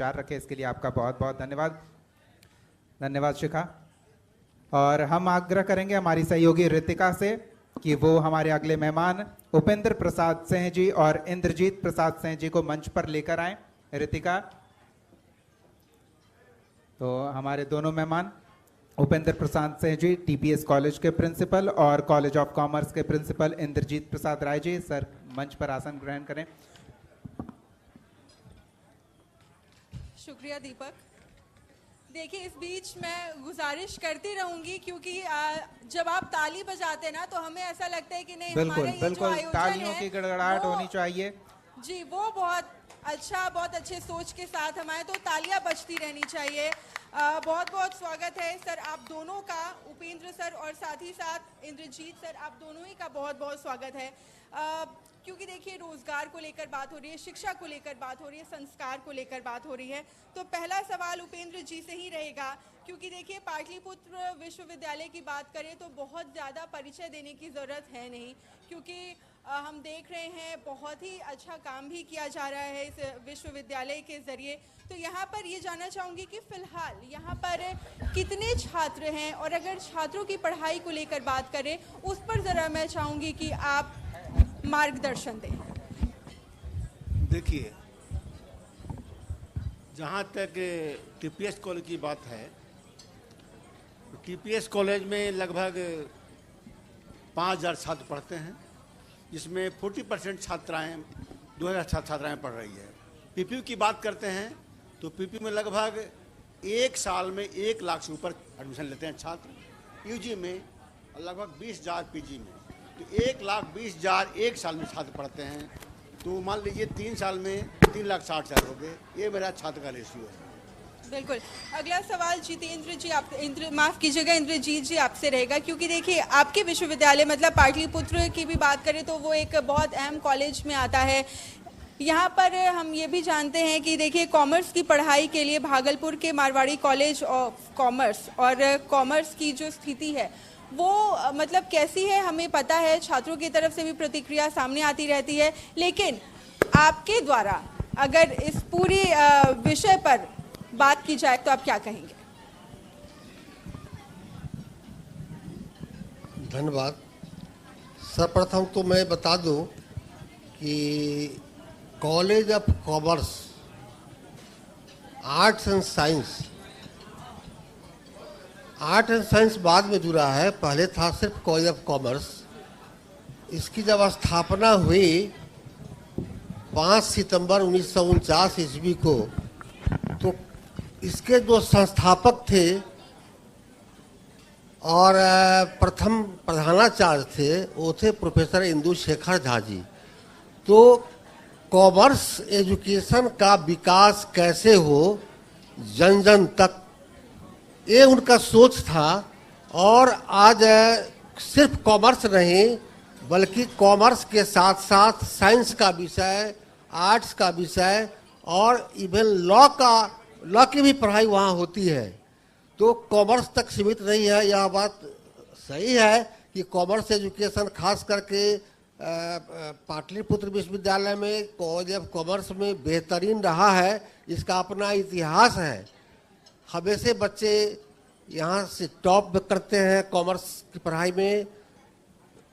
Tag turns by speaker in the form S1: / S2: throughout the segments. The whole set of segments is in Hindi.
S1: विचार रखे, इसके लिए आपका बहुत बहुत धन्यवाद। धन्यवाद शिखा। और हम आग्रह करेंगे हमारी सहयोगी रितिका से कि वो हमारे अगले मेहमान उपेंद्र प्रसाद सिंह जी और इंद्रजीत प्रसाद सिंह जी को मंच पर लेकर आए। रितिका। तो हमारे दोनों मेहमान उपेंद्र प्रसाद सिंह जी टीपीएस कॉलेज के प्रिंसिपल और कॉलेज ऑफ कॉमर्स के प्रिंसिपल इंद्रजीत प्रसाद राय जी, सर मंच पर आसन ग्रहण करें।
S2: शुक्रिया दीपक। देखिए, इस बीच मैं गुजारिश करती रहूंगी क्योंकि जब आप ताली बजाते हैं ना तो हमें ऐसा लगता है कि नहीं, हमारे ये जो आयोजन
S1: तालियों की गड़गड़ाहट होनी चाहिए
S2: जी, वो बहुत अच्छा, बहुत अच्छे सोच के साथ हमारे तो तालियां बजती रहनी चाहिए। बहुत बहुत स्वागत है सर आप दोनों का, उपेंद्र सर और साथ ही साथ इंद्रजीत सर, आप दोनों ही का बहुत बहुत स्वागत है। क्योंकि देखिए, रोजगार को लेकर बात हो रही है, शिक्षा को लेकर बात हो रही है, संस्कार को लेकर बात हो रही है। तो पहला सवाल उपेंद्र जी से ही रहेगा, क्योंकि देखिए पाटलिपुत्र विश्वविद्यालय की बात करें तो बहुत ज़्यादा परिचय देने की ज़रूरत है नहीं, क्योंकि हम देख रहे हैं बहुत ही अच्छा काम भी किया जा रहा है इस विश्वविद्यालय के ज़रिए। तो यहाँ पर ये जानना चाहूँगी कि फ़िलहाल यहाँ पर कितने छात्र हैं, और अगर छात्रों की पढ़ाई को लेकर बात करें उस पर ज़रा मैं चाहूँगी कि आप मार्गदर्शन दें।
S3: देखिए, जहाँ तक टीपीएस कॉलेज की बात है, तो टीपीएस कॉलेज में लगभग 5000 छात्र पढ़ते हैं, जिसमें 40% छात्राएँ 2000 छात्राएँ पढ़ रही है। पीपीयू की बात करते हैं तो पीपीयू में लगभग एक साल में 1 लाख से ऊपर एडमिशन लेते हैं छात्र, यूजी में लगभग 20,000 पीजी में। तो 1,20,000 एक साल में छात्र पढ़ते हैं, तो मान लीजिए 3 साल में 3,60,000 हो गए। ये मेरा छात्र का रेशियो है।
S2: बिल्कुल। अगला सवाल जितेंद्र जी, आप माफ़ कीजिएगा इंद्रजीत जी, आपसे रहेगा, क्योंकि देखिए आपके विश्वविद्यालय मतलब पाटलिपुत्र की भी बात करें तो वो एक बहुत अहम कॉलेज में आता है। यहाँ पर हम ये भी जानते हैं कि देखिए कॉमर्स की पढ़ाई के लिए भागलपुर के मारवाड़ी कॉलेज ऑफ कॉमर्स और कॉमर्स की जो स्थिति है वो मतलब कैसी है हमें पता है, छात्रों की तरफ से भी प्रतिक्रिया सामने आती रहती है, लेकिन आपके द्वारा अगर इस पूरी विषय पर बात की जाए तो आप क्या कहेंगे?
S4: धन्यवाद। सर्वप्रथम तो मैं बता दूं कि college of commerce arts and science बाद में जुड़ा है, पहले था सिर्फ कॉलेज ऑफ कॉमर्स। इसकी जब स्थापना हुई 5 सितंबर 1949 ईस्वी को, तो इसके जो संस्थापक थे और प्रथम प्रधानाचार्य थे वो थे प्रोफेसर इंदु शेखर झा जी। तो कॉमर्स एजुकेशन का विकास कैसे हो जन जन तक, ये उनका सोच था। और आज सिर्फ कॉमर्स नहीं बल्कि कॉमर्स के साथ साथ साइंस का विषय, आर्ट्स का विषय और इवन लॉ की भी पढ़ाई वहाँ होती है। तो कॉमर्स तक सीमित नहीं है, यह बात सही है कि कॉमर्स एजुकेशन खास करके पाटलिपुत्र विश्वविद्यालय में कॉलेज ऑफ कॉमर्स में बेहतरीन रहा है। इसका अपना इतिहास है। हमेशा बच्चे यहाँ से टॉप करते हैं कॉमर्स की पढ़ाई में।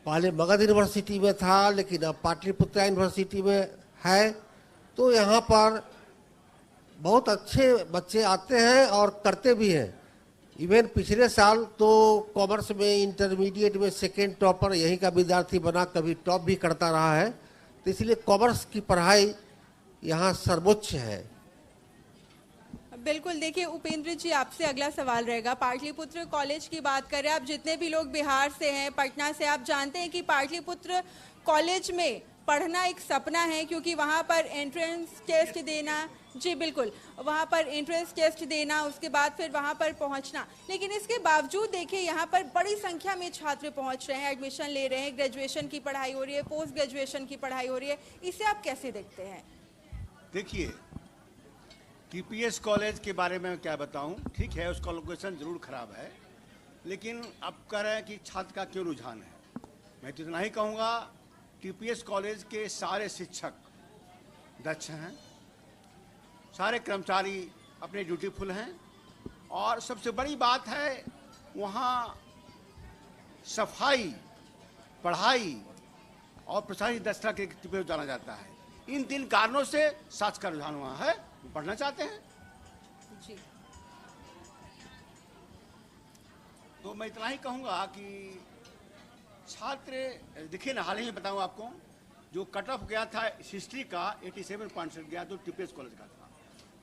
S4: पहले मगध यूनिवर्सिटी में था, लेकिन अब पाटलिपुत्र यूनिवर्सिटी में है। तो यहाँ पर बहुत अच्छे बच्चे आते हैं और करते भी हैं। इवन पिछले साल तो कॉमर्स में इंटरमीडिएट में सेकेंड टॉपर यहीं का विद्यार्थी बना, कभी टॉप भी करता रहा है। तो इसलिए कॉमर्स की पढ़ाई यहाँ सर्वोच्च है।
S2: बिल्कुल। देखिए उपेंद्र जी, आपसे अगला सवाल रहेगा। पाटलिपुत्र कॉलेज की बात करें, आप जितने भी लोग बिहार से हैं, पटना से, आप जानते हैं कि पाटलिपुत्र कॉलेज में पढ़ना एक सपना है, क्योंकि वहाँ पर एंट्रेंस टेस्ट देना, जी बिल्कुल, वहाँ पर एंट्रेंस टेस्ट देना, उसके बाद फिर वहाँ पर पहुँचना। लेकिन इसके बावजूद देखिए यहाँ पर बड़ी संख्या में छात्र पहुँच रहे हैं, एडमिशन ले रहे हैं, ग्रेजुएशन की पढ़ाई हो रही है, पोस्ट ग्रेजुएशन की पढ़ाई हो रही है। इसे आप कैसे देखते हैं?
S3: देखिए, टीपीएस कॉलेज के बारे में क्या बताऊं। ठीक है, उसका लोकेशन जरूर खराब है, लेकिन अब कह रहे हैं कि छात्र का क्यों रुझान है। मैं तो इतना ही कहूँगा, टीपीएस कॉलेज के सारे शिक्षक दक्ष हैं, सारे कर्मचारी अपने ड्यूटीफुल हैं और सबसे बड़ी बात है वहाँ सफाई, पढ़ाई और प्रशासनिक दक्षता के लिए जाना जाता है। इन 3 कारणों से छात्र का रुझान वहाँ है, पढ़ना चाहते हैं।
S2: जी
S3: तो मैं इतना ही कहूँगा कि छात्र देखिए ना, हाल ही में बताऊँ आपको, जो कट ऑफ गया था हिस्ट्री का 87% गया तो टीपीएस कॉलेज का था।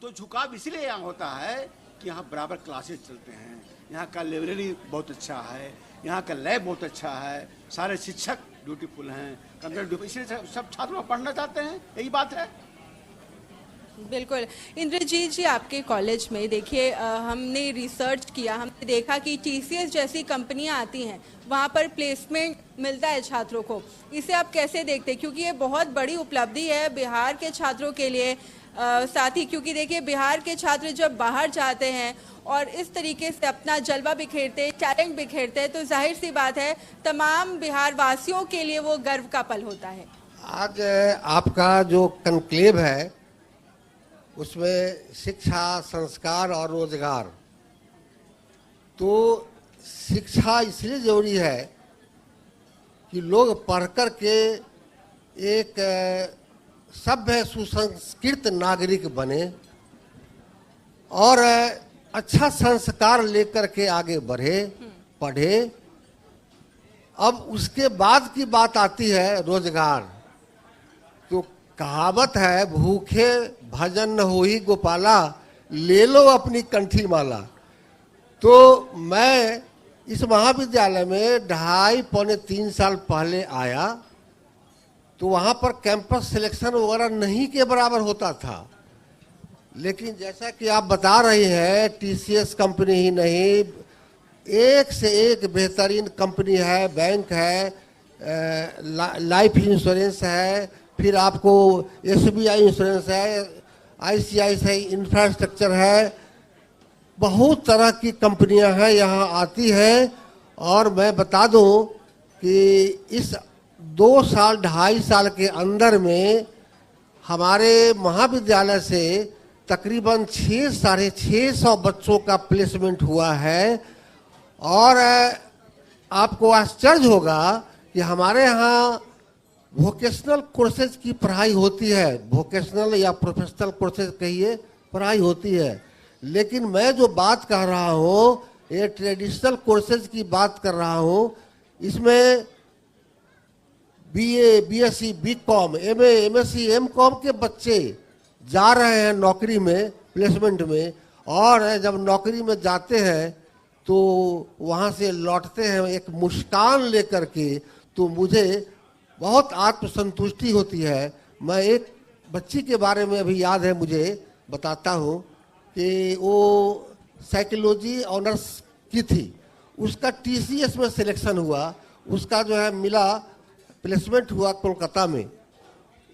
S3: तो झुकाव इसलिए यहाँ होता है कि यहाँ बराबर क्लासेस चलते हैं, यहाँ का लाइब्रेरी बहुत अच्छा है, यहाँ का लैब बहुत अच्छा है, सारे शिक्षक ड्यूटीफुल हैं, कंप्यूटर, इसलिए सब छात्र पढ़ना चाहते हैं, यही बात है।
S2: बिल्कुल। इंद्रजीत जी, आपके कॉलेज में देखिए हमने रिसर्च किया, हमने देखा कि टीसीएस जैसी कंपनियां आती हैं, वहां पर प्लेसमेंट मिलता है छात्रों को। इसे आप कैसे देखते हैं, क्योंकि ये बहुत बड़ी उपलब्धि है बिहार के छात्रों के लिए, साथ ही क्योंकि देखिए बिहार के छात्र जब बाहर जाते हैं और इस तरीके से अपना जलवा बिखेरते, टैलेंट बिखेरते हैं, तो जाहिर सी बात है तमाम बिहार वासियों के लिए वो गर्व का पल होता है।
S4: आज आपका जो कन्क्लेव है उसमें शिक्षा, संस्कार और रोजगार, तो शिक्षा इसलिए जरूरी है कि लोग पढ़ कर के एक सभ्य सुसंस्कृत नागरिक बने और अच्छा संस्कार लेकर के आगे बढ़े, पढ़े। अब उसके बाद की बात आती है रोजगार। तो कहावत है, भूखे भजन न होई गोपाला, ले लो अपनी कंठी माला। तो मैं इस महाविद्यालय में 2.5-3 साल पहले आया तो वहाँ पर कैंपस सिलेक्शन वगैरह नहीं के बराबर होता था, लेकिन जैसा कि आप बता रही हैं, टीसीएस कंपनी ही नहीं, एक से एक बेहतरीन कंपनी है, बैंक है, लाइफ इंश्योरेंस है, फिर आपको एसबीआई इंश्योरेंस है, आईसीआईसीआई इंफ्रास्ट्रक्चर है, बहुत तरह की कंपनियां हैं यहाँ आती हैं। और मैं बता दूं कि इस 2 साल 2.5 साल के अंदर में हमारे महाविद्यालय से तकरीबन 600-650 बच्चों का प्लेसमेंट हुआ है। और आपको आश्चर्य होगा कि हमारे यहाँ वोकेशनल कोर्सेज की पढ़ाई होती है, वोकेशनल या प्रोफेशनल कोर्सेज कहिए, पढ़ाई होती है। लेकिन मैं जो बात कर रहा हूँ ये ट्रेडिशनल कोर्सेज की बात कर रहा हूँ। इसमें BA, BSc, BCom, MA, MSc, MCom के बच्चे जा रहे हैं नौकरी में, प्लेसमेंट में, और जब नौकरी में जाते हैं तो वहाँ से लौटते हैं एक मुस्कान लेकर के। तो मुझे बहुत आत्मसंतुष्टि होती है। मैं एक बच्ची के बारे में अभी याद है, मुझे बताता हूँ कि वो साइकोलॉजी ऑनर्स की थी, उसका टीसीएस में सिलेक्शन हुआ, उसका जो है मिला, प्लेसमेंट हुआ कोलकाता में।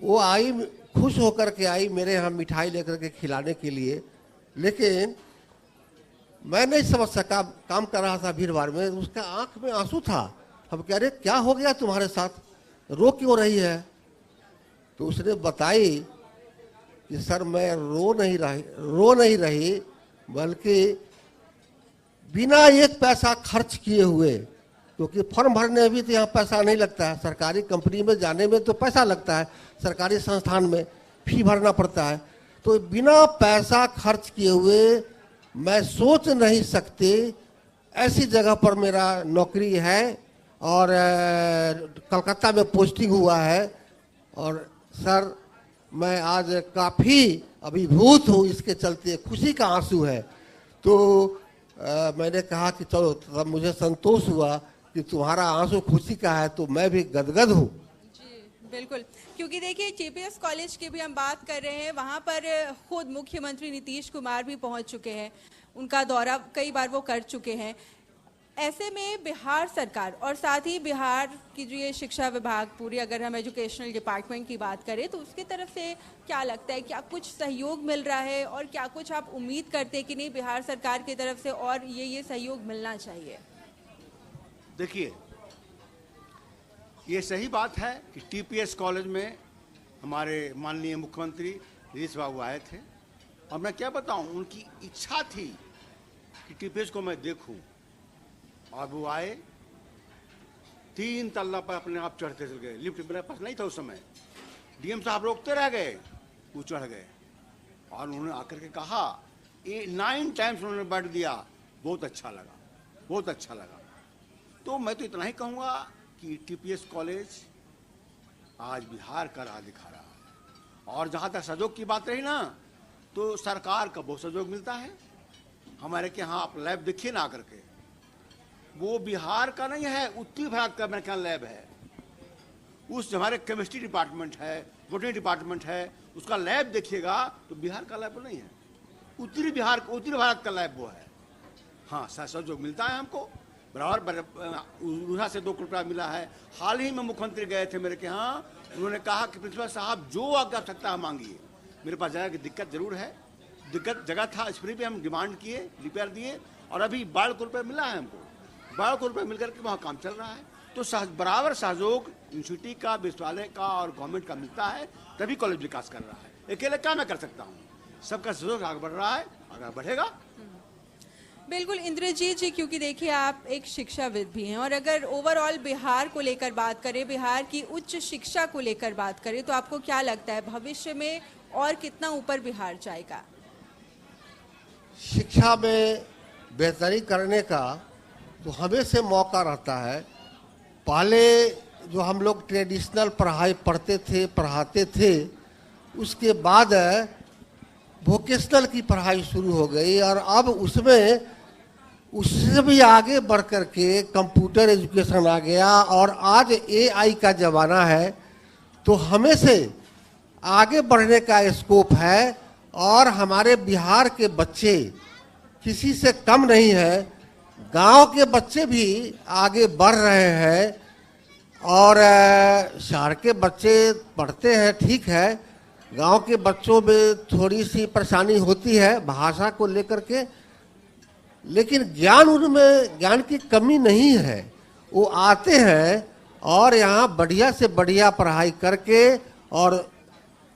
S4: वो आई, खुश होकर के आई मेरे यहाँ मिठाई लेकर के खिलाने के लिए, लेकिन मैं नहीं समझ सका, काम कर रहा था भीड़ भाड़ में, उसका आंख में आंसू था। हम कह रहे क्या हो गया तुम्हारे साथ, रो क्यों रही है? तो उसने बताई कि सर मैं रो नहीं रही बल्कि बिना एक पैसा खर्च किए हुए, क्योंकि फॉर्म भरने में भी तो यहाँ पैसा नहीं लगता है, सरकारी कंपनी में जाने में तो पैसा लगता है, सरकारी संस्थान में फी भरना पड़ता है। तो बिना पैसा खर्च किए हुए मैं सोच नहीं सकती ऐसी जगह पर मेरा नौकरी है और कलकत्ता में पोस्टिंग हुआ है। और सर मैं आज काफ़ी अभिभूत हूँ, इसके चलते खुशी का आंसू है। तो मैंने कहा कि चलो, तब मुझे संतोष हुआ कि तुम्हारा आंसू खुशी का है, तो मैं भी गदगद हूँ।
S2: जी बिल्कुल, क्योंकि देखिए टीपीएस कॉलेज की भी हम बात कर रहे हैं, वहाँ पर खुद मुख्यमंत्री नीतीश कुमार भी पहुँच चुके हैं, उनका दौरा कई बार वो कर चुके हैं। ऐसे में बिहार सरकार और साथ ही बिहार की जो ये शिक्षा विभाग पूरी, अगर हम एजुकेशनल डिपार्टमेंट की बात करें, तो उसकी तरफ से क्या लगता है, क्या कुछ सहयोग मिल रहा है और क्या कुछ आप उम्मीद करते हैं कि नहीं बिहार सरकार की तरफ से और ये सहयोग मिलना चाहिए?
S3: देखिए, ये सही बात है कि टीपीएस कॉलेज में हमारे माननीय मुख्यमंत्री नीतीश बाबू आए थे और मैं क्या बताऊं, उनकी इच्छा थी कि टीपीएस को मैं देखूं, और वो आए 3 तल्ला पर अपने आप चढ़ते चल गए। लिफ्ट मेरे पास नहीं था उस समय, डीएम साहब रोकते रह गए, वो चढ़ गए और उन्होंने आकर के कहा 9 टाइम्स उन्होंने बैठ दिया। बहुत अच्छा लगा, बहुत अच्छा लगा। तो मैं तो इतना ही कहूँगा कि टीपीएस कॉलेज आज बिहार का राह दिखा रहा है। और जहाँ तक सहयोग की बात रही ना, तो सरकार का बहुत सहयोग मिलता है। हमारे के यहाँ आप लैब देखिए ना आकर के, वो बिहार का नहीं है, उत्तरी भारत का मेरे ख्याल लैब है। उस हमारे केमिस्ट्री डिपार्टमेंट है, बोटनी डिपार्टमेंट है, उसका लैब देखिएगा तो बिहार का लैब नहीं है, उत्तरी भारत का लैब वो है। हाँ, सहयोग मिलता है हमको बराबर। उधर से 2 करोड़ रुपया मिला है। हाल ही में मुख्यमंत्री गए थे मेरे के यहाँ, उन्होंने कहा कि प्रिंसिपल साहब जो आवश्यकता है मांगिए। मेरे पास जगह की दिक्कत जरूर है, जगह था, इस पर हम डिमांड किए, रिपेयर दिए, और अभी 12 करोड़ रुपये मिला है हमको। 12 करोड़ रुपये मिलकर के वहाँ काम चल रहा है। तो बराबर सहयोग यूनिवर्सिटी का, विश्वविद्यालय का और गवर्नमेंट का मिलता है, तभी कॉलेज विकास कर रहा है। अकेले क्या मैं कर सकता हूँ? सबका सहयोग आगे बढ़ रहा है, आगे बढ़ेगा।
S2: बिल्कुल इंद्रजीत जी, क्योंकि देखिए आप एक शिक्षाविद भी हैं, और अगर ओवरऑल बिहार को लेकर बात करें, बिहार की उच्च शिक्षा को लेकर बात करें, तो आपको क्या लगता है भविष्य में और कितना ऊपर बिहार जाएगा?
S4: शिक्षा में बेहतरी करने का तो हमेशा मौका रहता है। पहले जो हम लोग ट्रेडिशनल पढ़ाई पढ़ाते थे, उसके बाद वोकेशनल की पढ़ाई शुरू हो गई, और अब उससे भी आगे बढ़ कर के कंप्यूटर एजुकेशन आ गया, और आज एआई का ज़माना है। तो हमें से आगे बढ़ने का स्कोप है, और हमारे बिहार के बच्चे किसी से कम नहीं है। गांव के बच्चे भी आगे बढ़ रहे हैं, और शहर के बच्चे पढ़ते हैं, ठीक है। गांव के बच्चों में थोड़ी सी परेशानी होती है भाषा को लेकर के, लेकिन ज्ञान की कमी नहीं है। वो आते हैं और यहाँ बढ़िया से बढ़िया पढ़ाई करके और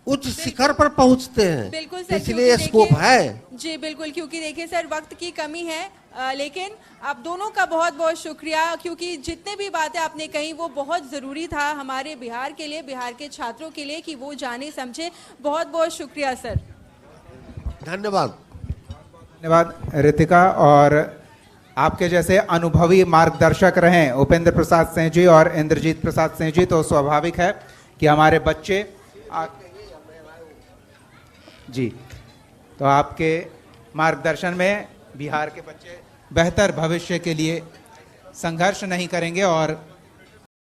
S4: उच्च शिखर पर पहुँचते हैं।
S2: बिल्कुल सर,
S4: इसलिए स्कोप है
S2: जी। बिल्कुल, क्योंकि देखिए सर वक्त की कमी है, लेकिन आप दोनों का बहुत बहुत शुक्रिया, क्योंकि जितने भी बातें आपने कही वो बहुत ज़रूरी था हमारे बिहार के लिए, बिहार के छात्रों के लिए, कि वो जाने समझे। बहुत बहुत शुक्रिया सर।
S4: धन्यवाद।
S1: धन्यवाद रितिका। और आपके जैसे अनुभवी मार्गदर्शक रहें उपेंद्र प्रसाद सिंह जी और इंद्रजीत प्रसाद सिंह जी, तो स्वाभाविक है कि हमारे बच्चे जी, तो आपके मार्गदर्शन में बिहार के बच्चे बेहतर भविष्य के लिए संघर्ष नहीं करेंगे और